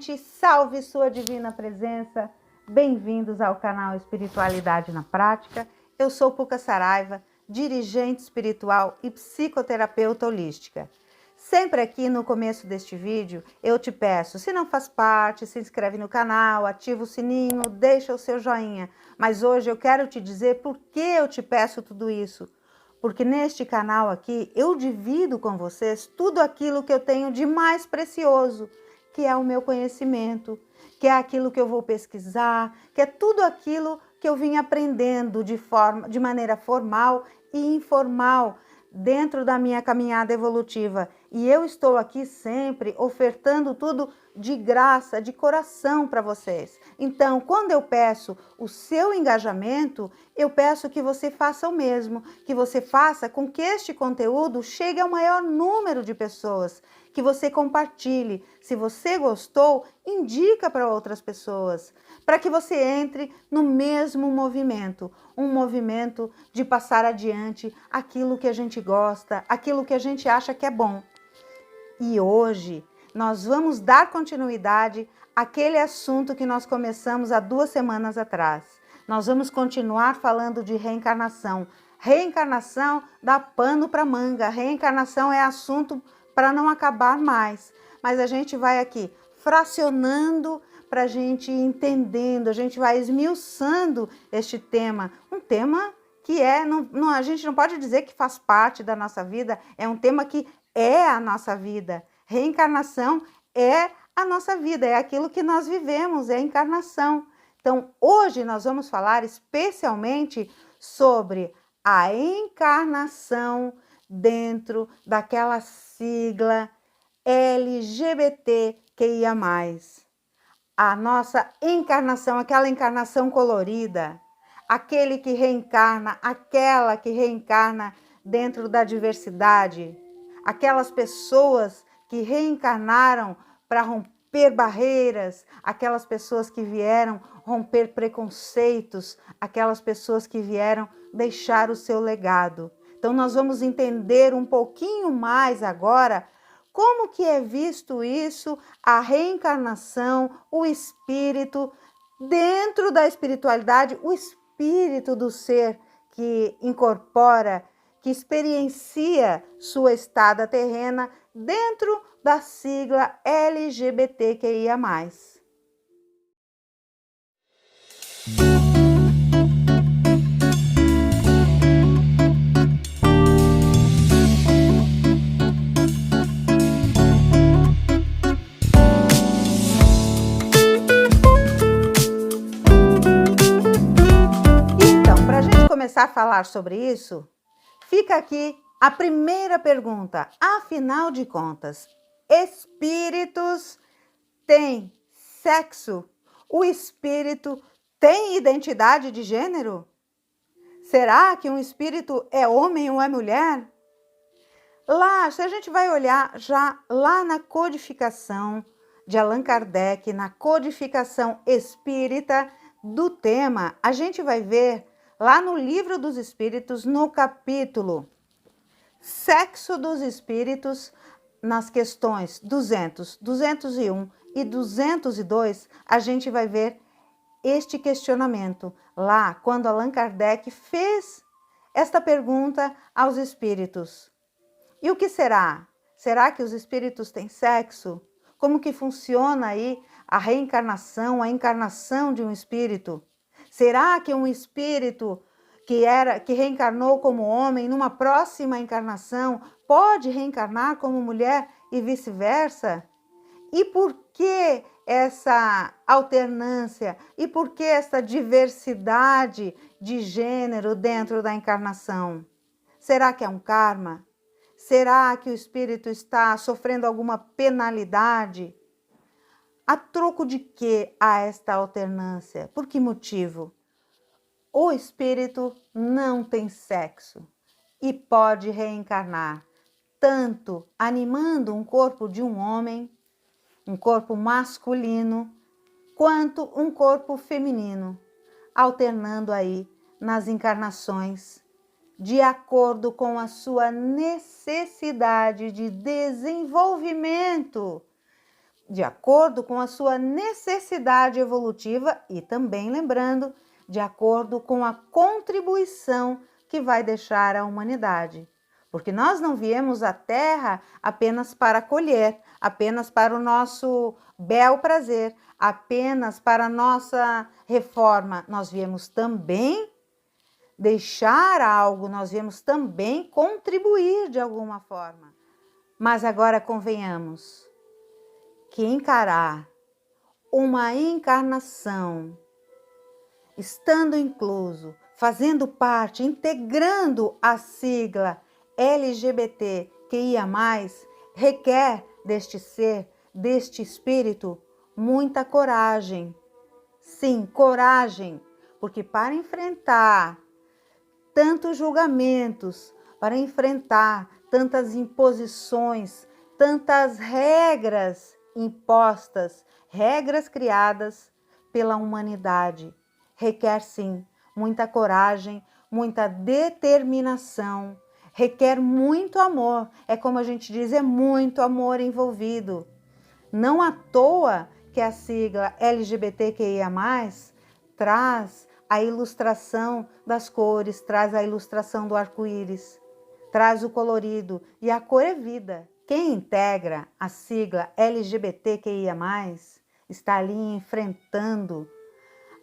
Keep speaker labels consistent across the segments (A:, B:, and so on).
A: gente, salve sua divina presença, bem-vindos ao canal Espiritualidade na Prática. Eu sou Puca Saraiva, dirigente espiritual e psicoterapeuta holística. Sempre aqui no começo deste vídeo eu te peço, se não faz parte, se inscreve no canal, ativa o sininho, deixa o seu joinha. Mas hoje eu quero te dizer por que eu te peço tudo isso. Porque neste canal aqui eu divido com vocês tudo aquilo que eu tenho de mais precioso, que é o meu conhecimento, que é aquilo que eu vou pesquisar, que é tudo aquilo que eu vim aprendendo de maneira formal e informal dentro da minha caminhada evolutiva. E eu estou aqui sempre ofertando tudo de graça, de coração para vocês. Então, quando eu peço o seu engajamento, eu peço que você faça o mesmo, que você faça com que este conteúdo chegue ao maior número de pessoas, que você compartilhe. Se você gostou, indica para outras pessoas, para que você entre no mesmo movimento, um movimento de passar adiante aquilo que a gente gosta, aquilo que a gente acha que é bom. E hoje nós vamos dar continuidade àquele assunto que nós começamos há 2 semanas atrás. Nós vamos continuar falando de reencarnação. Reencarnação dá pano para manga, reencarnação é assunto para não acabar mais. Mas a gente vai aqui fracionando para a gente ir entendendo, a gente vai esmiuçando este tema. Um tema que a gente não pode dizer que faz parte da nossa vida, é um tema que é a nossa vida. Reencarnação é a nossa vida, é aquilo que nós vivemos, é a encarnação. Então, hoje nós vamos falar especialmente sobre a encarnação dentro daquela sigla LGBTQIA+. A nossa encarnação, aquela encarnação colorida, aquele que reencarna, aquela que reencarna dentro da diversidade, aquelas pessoas que reencarnaram para romper barreiras, aquelas pessoas que vieram romper preconceitos, aquelas pessoas que vieram deixar o seu legado. Então nós vamos entender um pouquinho mais agora como que é visto isso, a reencarnação, o espírito, dentro da espiritualidade, o espírito do ser que incorpora, que experiencia sua estada terrena dentro da sigla LGBTQIA+. Então, para a gente começar a falar sobre isso, fica aqui a primeira pergunta. Afinal de contas, espíritos têm sexo? O espírito tem identidade de gênero? Será que um espírito é homem ou é mulher? Lá, se a gente vai olhar já lá na codificação de Allan Kardec, na codificação espírita do tema, a gente vai ver lá no Livro dos Espíritos, no capítulo Sexo dos Espíritos, nas questões 200, 201 e 202, a gente vai ver este questionamento. Lá, quando Allan Kardec fez esta pergunta aos espíritos. E o que será? Será que os espíritos têm sexo? Como que funciona aí a reencarnação, a encarnação de um espírito? Será que um espírito que reencarnou como homem, numa próxima encarnação, pode reencarnar como mulher e vice-versa? E por que essa alternância? E por que essa diversidade de gênero dentro da encarnação? Será que é um karma? Será que o espírito está sofrendo alguma penalidade? A troco de que há esta alternância? Por que motivo? O espírito não tem sexo e pode reencarnar, tanto animando um corpo de um homem, um corpo masculino, quanto um corpo feminino, alternando aí nas encarnações, de acordo com a sua necessidade de desenvolvimento, de acordo com a sua necessidade evolutiva e também, lembrando, de acordo com a contribuição que vai deixar à humanidade. Porque nós não viemos à Terra apenas para colher, apenas para o nosso bel prazer, apenas para a nossa reforma. Nós viemos também deixar algo, nós viemos também contribuir de alguma forma. Mas agora convenhamos que encarar uma encarnação, estando incluso, fazendo parte, integrando a sigla LGBTQIA+, requer deste ser, deste espírito, muita coragem. Sim, coragem, porque para enfrentar tantos julgamentos, para enfrentar tantas imposições, tantas regras impostas, regras criadas pela humanidade, requer sim muita coragem, muita determinação, requer muito amor. É como a gente diz, é muito amor envolvido. Não à toa que a sigla LGBTQIA+, traz a ilustração das cores, traz a ilustração do arco-íris, traz o colorido, e a cor é vida. Quem integra a sigla LGBTQIA+, está ali enfrentando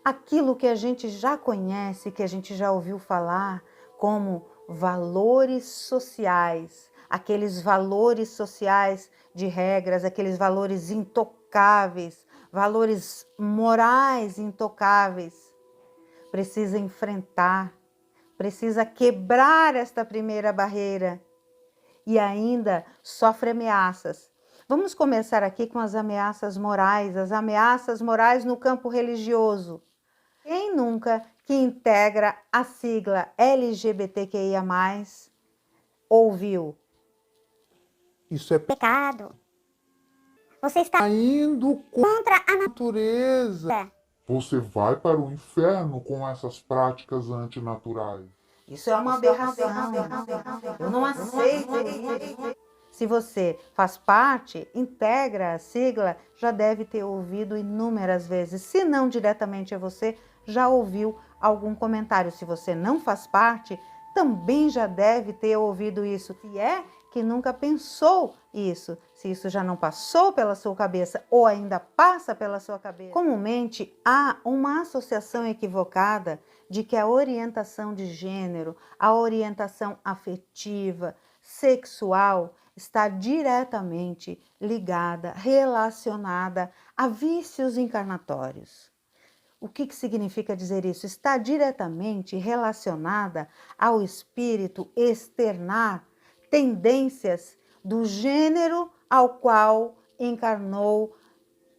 A: aquilo que a gente já conhece, que a gente já ouviu falar como valores sociais, aqueles valores sociais de regras, aqueles valores intocáveis, valores morais intocáveis. Precisa enfrentar, precisa quebrar esta primeira barreira e ainda sofre ameaças. Vamos começar aqui com as ameaças morais no campo religioso. Quem nunca que integra a sigla LGBTQIA+, ouviu:
B: isso é pecado. Você está indo contra a natureza.
C: Você vai para o inferno com essas práticas antinaturais.
A: Isso é uma aberração. Eu não aceito isso. Se você faz parte, integra a sigla, já deve ter ouvido inúmeras vezes. Se não diretamente é você, já ouviu algum comentário. Se você não faz parte, também já deve ter ouvido isso. Se é que nunca pensou isso, se isso já não passou pela sua cabeça ou ainda passa pela sua cabeça. Comumente há uma associação equivocada de que a orientação de gênero, a orientação afetiva, sexual, está diretamente ligada, relacionada a vícios encarnatórios. O que significa dizer isso? Está diretamente relacionada ao espírito externar tendências do gênero ao qual encarnou,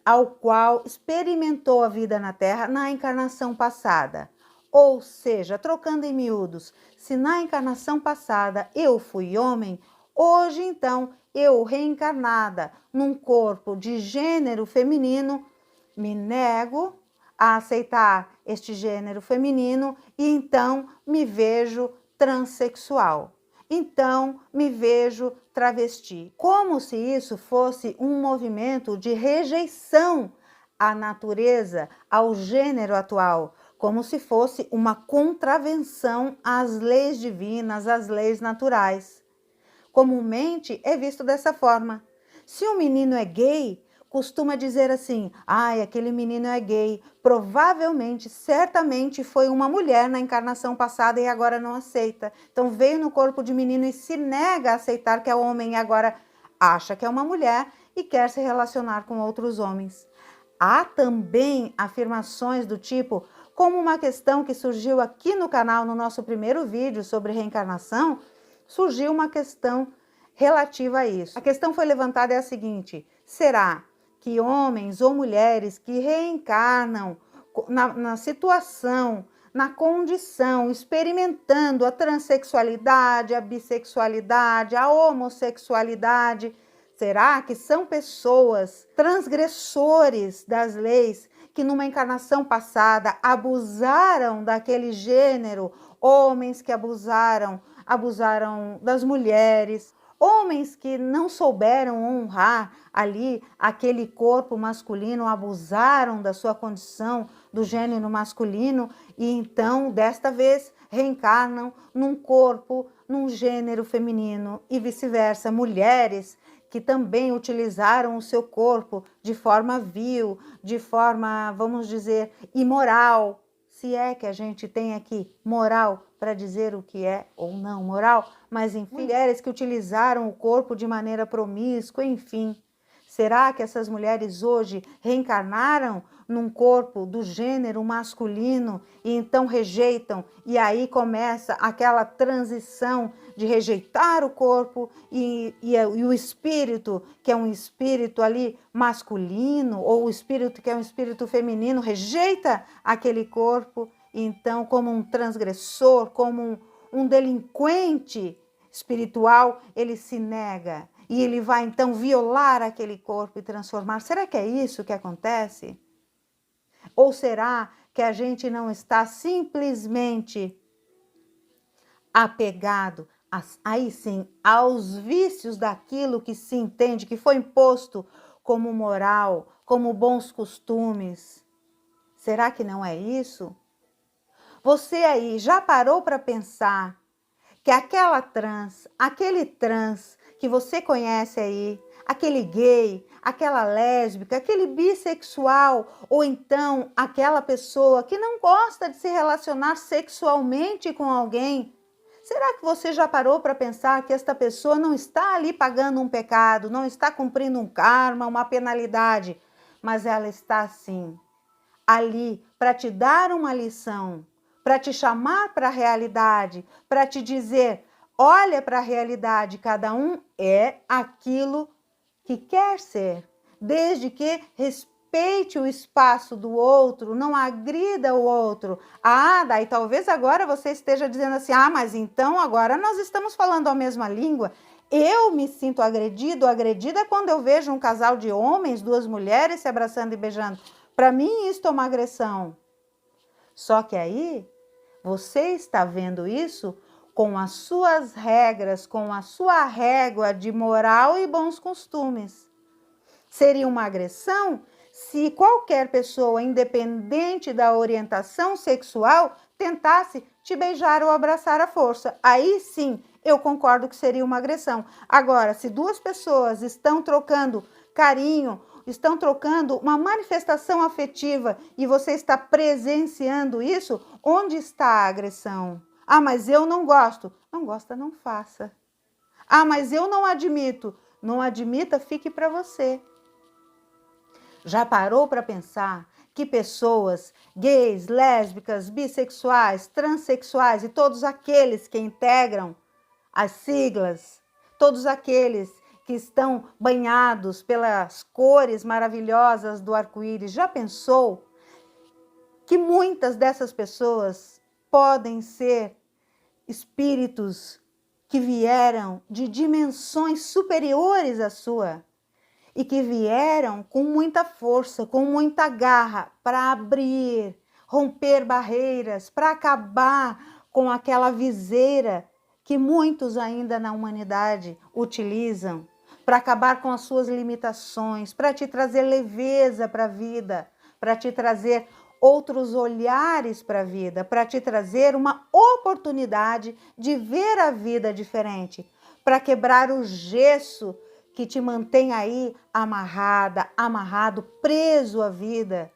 A: ao qual experimentou a vida na Terra na encarnação passada. Ou seja, trocando em miúdos, se na encarnação passada eu fui homem, hoje então eu, reencarnada num corpo de gênero feminino, me nego a aceitar este gênero feminino e então me vejo transexual. Então me vejo travesti. Como se isso fosse um movimento de rejeição à natureza, ao gênero atual, como se fosse uma contravenção às leis divinas, às leis naturais. Comumente é visto dessa forma. Se um menino é gay, costuma dizer assim: ai, aquele menino é gay, provavelmente, certamente foi uma mulher na encarnação passada e agora não aceita. Então veio no corpo de menino e se nega a aceitar que é homem e agora acha que é uma mulher e quer se relacionar com outros homens. Há também afirmações do tipo, como uma questão que surgiu aqui no canal no nosso primeiro vídeo sobre reencarnação, surgiu uma questão relativa a isso. A questão foi levantada é a seguinte: será que homens ou mulheres que reencarnam na situação, na condição, experimentando a transexualidade, a bissexualidade, a homossexualidade, será que são pessoas transgressores das leis que numa encarnação passada abusaram daquele gênero, homens que abusaram das mulheres, Homens que não souberam honrar ali aquele corpo masculino, abusaram da sua condição do gênero masculino e então, desta vez, reencarnam num corpo, num gênero feminino e vice-versa. Mulheres que também utilizaram o seu corpo de forma vil, de forma, vamos dizer, imoral. Se é que a gente tem aqui moral para dizer o que é ou não moral, mas enfim, mulheres que utilizaram o corpo de maneira promíscua, enfim. Será que essas mulheres hoje reencarnaram num corpo do gênero masculino e então rejeitam, e aí começa aquela transição de rejeitar o corpo e o espírito, que é um espírito ali masculino, ou o espírito que é um espírito feminino, rejeita aquele corpo, e então como um transgressor, como um delinquente espiritual, ele se nega. E ele vai então violar aquele corpo e transformar. Será que é isso que acontece? Ou será que a gente não está simplesmente apegado, aí sim, aos vícios daquilo que se entende, que foi imposto como moral, como bons costumes? Será que não é isso? Você aí já parou para pensar que aquela trans, aquele trans que você conhece aí, aquele gay, aquela lésbica, aquele bissexual, ou então aquela pessoa que não gosta de se relacionar sexualmente com alguém, será que você já parou para pensar que esta pessoa não está ali pagando um pecado, não está cumprindo um karma, uma penalidade, mas ela está sim ali para te dar uma lição, para te chamar para a realidade, para te dizer: olha para a realidade, cada um é aquilo que quer ser, desde que respeite o espaço do outro, não agrida o outro. Ah, daí talvez agora você esteja dizendo assim: ah, mas então agora nós estamos falando a mesma língua. Eu me sinto agredido, agredida quando eu vejo um casal de homens, duas mulheres se abraçando e beijando. Para mim isso é uma agressão. Só que aí você está vendo isso com as suas regras, com a sua régua de moral e bons costumes. Seria uma agressão se qualquer pessoa, independente da orientação sexual, tentasse te beijar ou abraçar à força. Aí sim, eu concordo que seria uma agressão. Agora, se duas pessoas estão trocando carinho, estão trocando uma manifestação afetiva e você está presenciando isso, onde está a agressão? Ah, mas eu não gosto. Não gosta, não faça. Ah, mas eu não admito. Não admita, fique para você. Já parou para pensar que pessoas gays, lésbicas, bissexuais, transexuais e todos aqueles que integram as siglas, todos aqueles que estão banhados pelas cores maravilhosas do arco-íris, já pensou que muitas dessas pessoas podem ser espíritos que vieram de dimensões superiores à sua e que vieram com muita força, com muita garra para abrir, romper barreiras, para acabar com aquela viseira que muitos ainda na humanidade utilizam, para acabar com as suas limitações, para te trazer leveza para a vida, para te trazer outros olhares para a vida, para te trazer uma oportunidade de ver a vida diferente, para quebrar o gesso que te mantém aí amarrada, amarrado, preso à vida.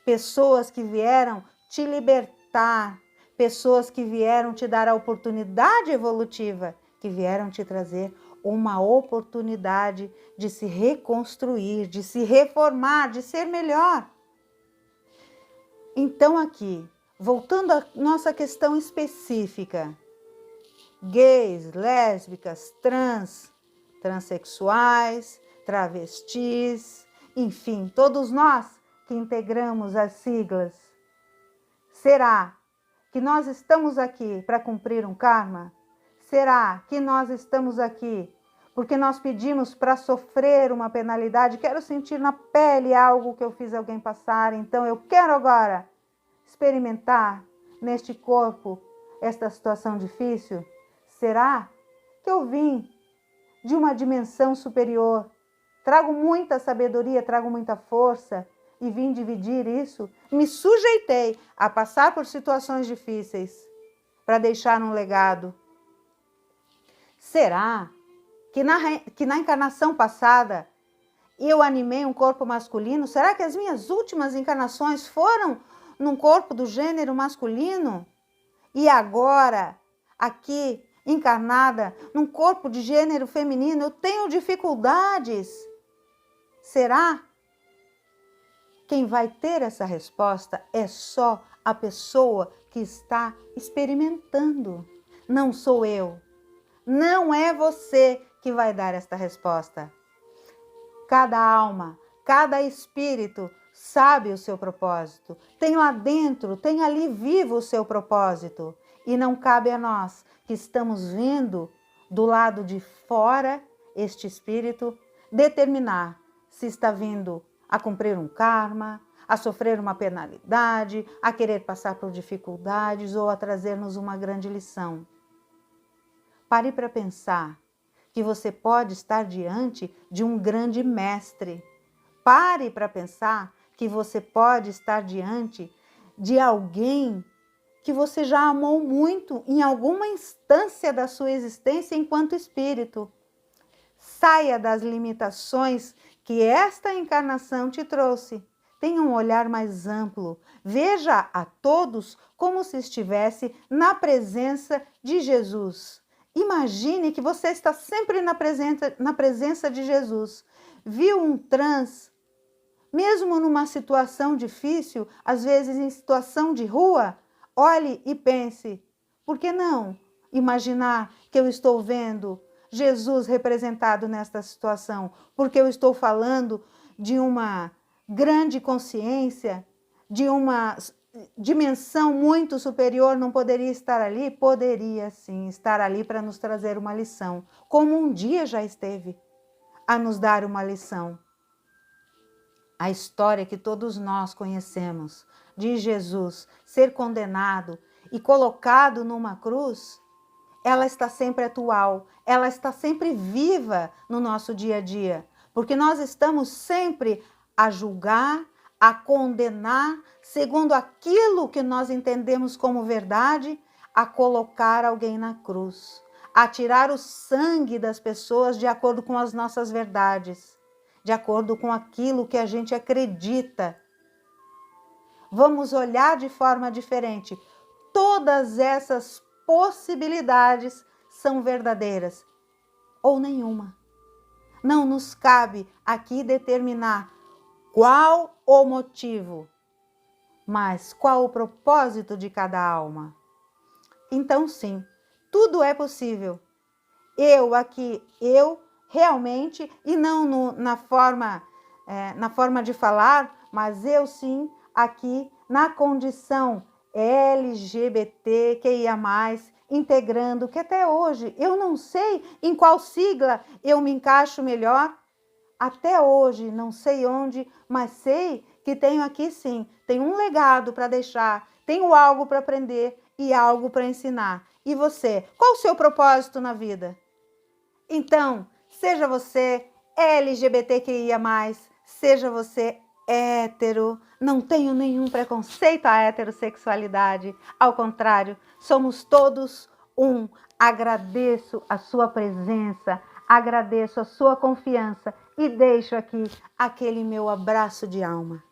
A: Pessoas que vieram te libertar, pessoas que vieram te dar a oportunidade evolutiva, que vieram te trazer uma oportunidade de se reconstruir, de se reformar, de ser melhor. Então aqui, voltando à nossa questão específica, gays, lésbicas, transexuais, travestis, enfim, todos nós que integramos as siglas, será que nós estamos aqui para cumprir um karma? Será que nós estamos aqui porque nós pedimos para sofrer uma penalidade? Quero sentir na pele algo que eu fiz alguém passar, então eu quero agora experimentar neste corpo esta situação difícil? Será que eu vim de uma dimensão superior. Trago muita sabedoria, trago muita força e vim dividir isso. Me sujeitei a passar por situações difíceis para deixar um legado. Será que na encarnação passada eu animei um corpo masculino? Será que as minhas últimas encarnações foram num corpo do gênero masculino? E agora, aqui, encarnada, num corpo de gênero feminino, eu tenho dificuldades? Será? Quem vai ter essa resposta é só a pessoa que está experimentando. Não sou eu. Não é você que vai dar esta resposta. Cada alma, cada espírito sabe o seu propósito. Tem lá dentro, tem ali vivo o seu propósito. E não cabe a nós, que estamos vendo do lado de fora este espírito, determinar se está vindo a cumprir um karma, a sofrer uma penalidade, a querer passar por dificuldades ou a trazer-nos uma grande lição. Pare para pensar que você pode estar diante de um grande mestre. Pare para pensar que você pode estar diante de alguém que você já amou muito em alguma instância da sua existência enquanto espírito. Saia das limitações que esta encarnação te trouxe. Tenha um olhar mais amplo. Veja a todos como se estivesse na presença de Jesus. Imagine que você está sempre na presença de Jesus. Viu um trans, mesmo numa situação difícil, às vezes em situação de rua? Olhe e pense, por que não imaginar que eu estou vendo Jesus representado nesta situação? Porque eu estou falando de uma grande consciência, de uma dimensão muito superior, não poderia estar ali? Poderia sim estar ali para nos trazer uma lição, como um dia já esteve a nos dar uma lição. A história que todos nós conhecemos de Jesus ser condenado e colocado numa cruz, ela está sempre atual, ela está sempre viva no nosso dia a dia, porque nós estamos sempre a julgar, a condenar, segundo aquilo que nós entendemos como verdade, a colocar alguém na cruz, a tirar o sangue das pessoas de acordo com as nossas verdades, de acordo com aquilo que a gente acredita. Vamos olhar de forma diferente. Todas essas possibilidades são verdadeiras ou nenhuma. Não nos cabe aqui determinar qual o motivo, mas qual o propósito de cada alma. Então, sim, tudo é possível. Eu realmente, e não na forma de falar, mas eu sim, aqui na condição LGBTQIA+, integrando, que até hoje eu não sei em qual sigla eu me encaixo melhor. Até hoje, não sei onde, mas sei que tenho aqui sim, tenho um legado para deixar, tenho algo para aprender e algo para ensinar. E você, qual o seu propósito na vida? Então, seja você LGBTQIA+, seja você hétero, não tenho nenhum preconceito à heterossexualidade, ao contrário, somos todos um. Agradeço a sua presença, agradeço a sua confiança e deixo aqui aquele meu abraço de alma.